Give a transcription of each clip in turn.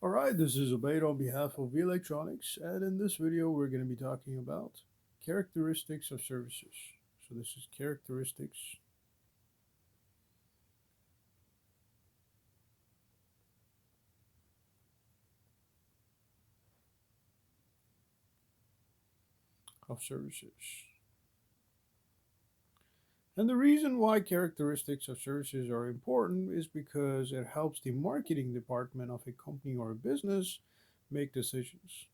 Alright, this is Obaid on behalf of V Electronics, and in this video we're going to be talking about characteristics of services. So this is characteristics of services. And the reason why characteristics of services are important is because it helps the marketing department of a company or a business make decisions.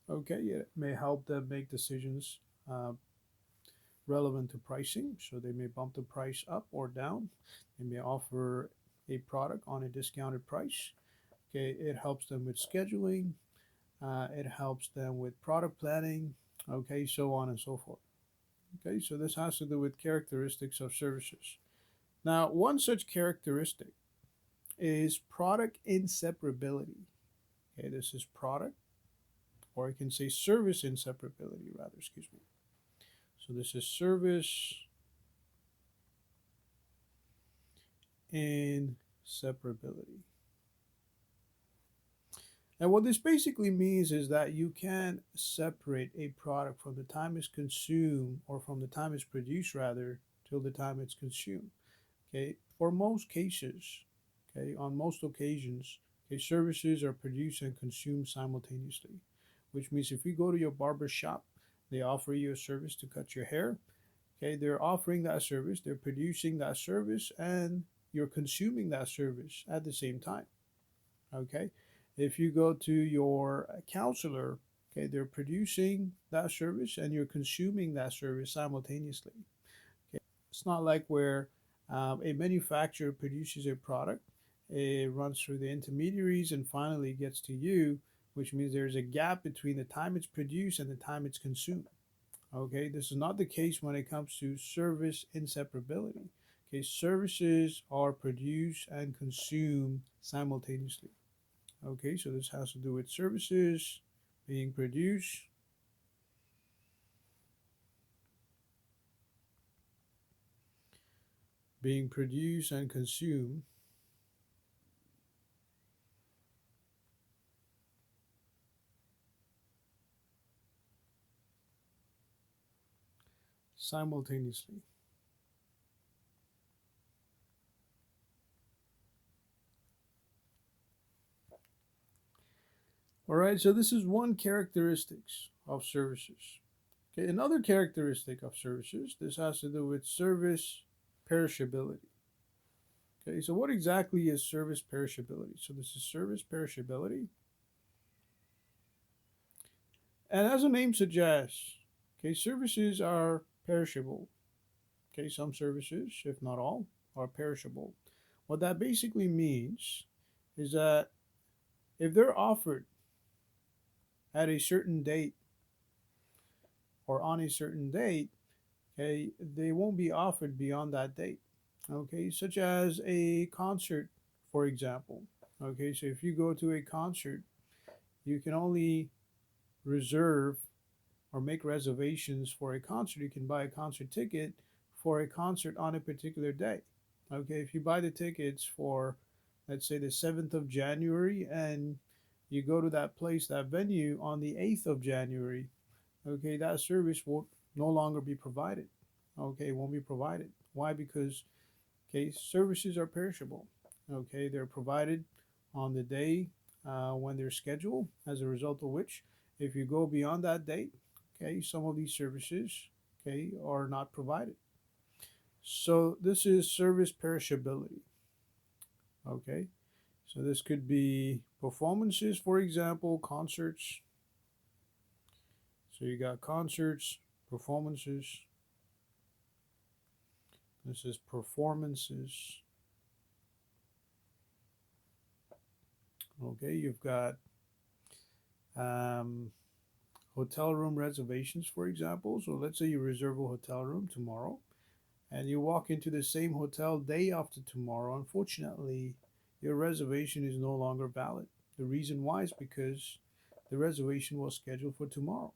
Okay, it may help them make decisions uh, relevant to pricing. So they may bump the price up or down. They may offer a product on a discounted price. Okay, it helps them with scheduling. It helps them with product planning. Okay, so on and so forth. Okay, so this has to do with characteristics of services. Now, one such characteristic is product inseparability. Okay, this is product, or I can say service inseparability, rather, excuse me. So this is service inseparability. And what this basically means is that you can separate a product from the time it's consumed, or from the time it's produced rather, till the time it's consumed. Okay, for most cases, okay, on most occasions, okay, services are produced and consumed simultaneously, which means if you go to your barber shop, they offer you a service to cut your hair. Okay, they're offering that service, they're producing that service, and you're consuming that service at the same time. Okay, if you go to your counselor, okay, they're producing that service and you're consuming that service simultaneously. Okay, it's not like where a manufacturer produces a product, it runs through the intermediaries and finally gets to you, which means there's a gap between the time it's produced and the time it's consumed. Okay, this is not the case when it comes to service inseparability. Okay, services are produced and consumed simultaneously. Okay, so this has to do with services being produced and consumed simultaneously. All right, so this is one characteristics of services. Okay, another characteristic of services, this has to do with service perishability. Okay, so what exactly is service perishability? So this is service perishability. And as the name suggests, okay, services are perishable. Okay, some services, if not all, are perishable. What that basically means is that if they're offered at a certain date or on a certain date, okay, they won't be offered beyond that date. Okay, such as a concert, for example. Okay, so if you go to a concert, you can only reserve or make reservations for a concert. You can buy a concert ticket for a concert on a particular day. Okay, if you buy the tickets for, let's say, the 7th of January, and you go to that place, that venue on the 8th of January, okay, that service will no longer be provided. Okay, it won't be provided. Why? Because, okay, services are perishable. Okay, they're provided on the day when they're scheduled, as a result of which, if you go beyond that date, okay, some of these services, okay, are not provided. So this is service perishability. Okay, so this could be performances, for example, concerts. So you got concerts, performances. This is performances. Okay, you've got um, hotel room reservations, for example. So let's say you reserve a hotel room tomorrow and you walk into the same hotel day after tomorrow. Unfortunately, your reservation is no longer valid. The reason why is because the reservation was scheduled for tomorrow.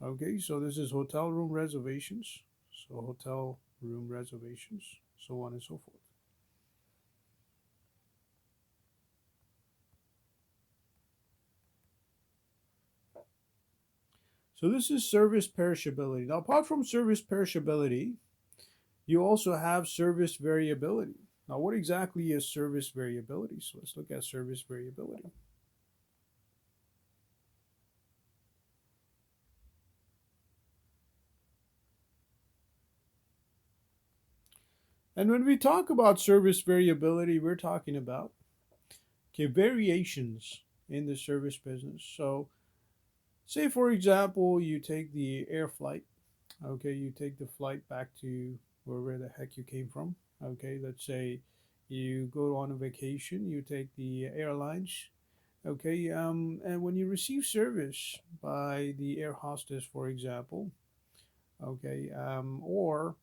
Okay, so this is hotel room reservations. So hotel room reservations, so on and so forth. So this is service perishability. Now, apart from service perishability, you also have service variability. Now, what exactly is service variability? So let's look at service variability. And when we talk about service variability, we're talking about, okay, variations in the service business. So say, for example, you take the air flight. Okay, you take the flight back to wherever the heck you came from. Okay, let's say you go on a vacation, you take the airlines. Okay, and when you receive service by the air hostess, for example, okay, or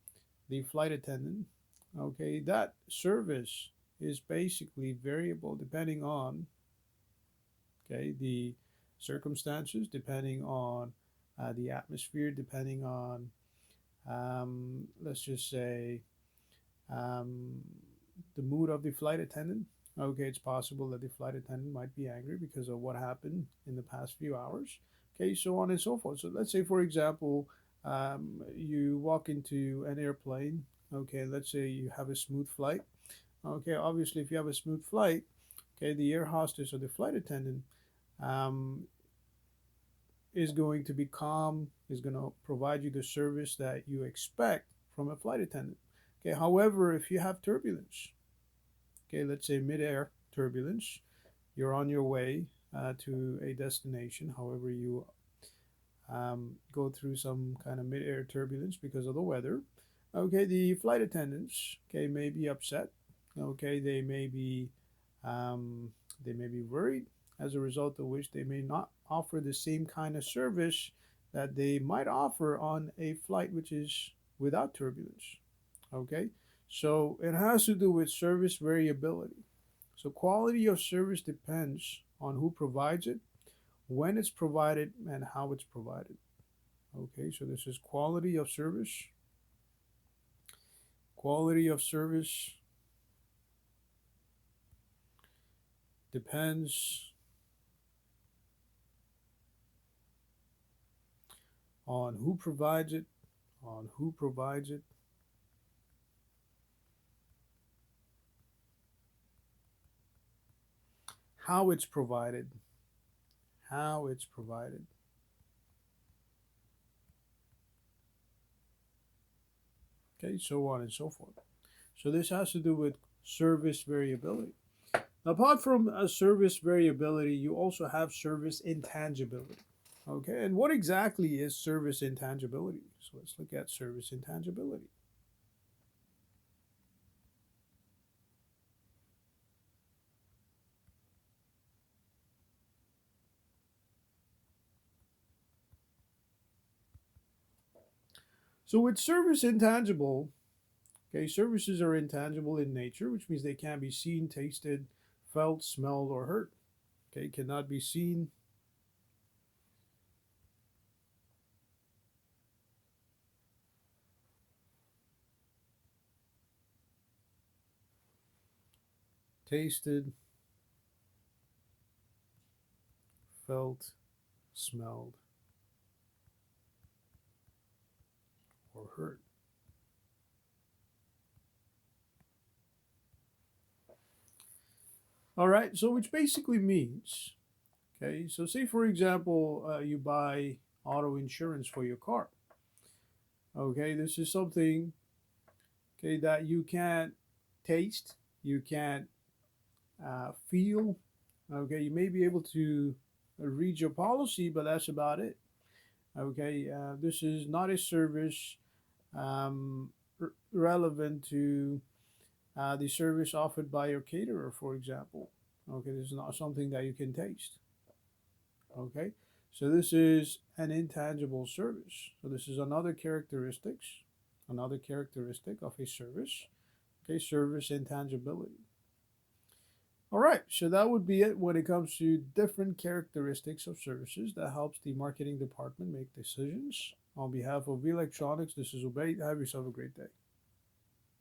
the flight attendant, okay, that service is basically variable depending on, okay, the circumstances, depending on the atmosphere, depending on, let's just say, um, the mood of the flight attendant. Okay, it's possible that the flight attendant might be angry because of what happened in the past few hours. Okay, so on and so forth. So let's say, for example, you walk into an airplane. Okay, let's say you have a smooth flight. Okay, obviously, if you have a smooth flight, okay, the air hostess or the flight attendant um, is going to be calm, is going to provide you the service that you expect from a flight attendant. Okay, however, if you have turbulence, okay, let's say midair turbulence, you're on your way to a destination, however, you go through some kind of midair turbulence because of the weather. Okay, the flight attendants, okay, may be upset. Okay, um, they may be worried, as a result of which they may not offer the same kind of service that they might offer on a flight which is without turbulence. Okay, so it has to do with service variability. So quality of service depends on who provides it, when it's provided, and how it's provided. Okay, so this is quality of service. Quality of service depends on who provides it, on who provides it, how it's provided, how it's provided. Okay, so on and so forth. So this has to do with service variability. Now, apart from service variability, you also have service intangibility. Okay, and what exactly is service intangibility? So let's look at service intangibility. So with service intangible, okay, services are intangible in nature, which means they can't be seen, tasted, felt, smelled, or heard. Okay, cannot be seen, tasted, felt, smelled, or heard. All right, so which basically means, okay, so say for example, you buy auto insurance for your car. Okay, this is something, okay, that you can't taste, you can't feel. Okay, you may be able to read your policy, but that's about it. Okay, this is not a service um, relevant to the service offered by your caterer, for example. Okay, this is not something that you can taste. Okay, so this is an intangible service. So this is another characteristic of a service. Okay, service intangibility. All right, so that would be it when it comes to different characteristics of services that helps the marketing department make decisions. On behalf of V Electronics, this is Ubaid. Have yourself a great day.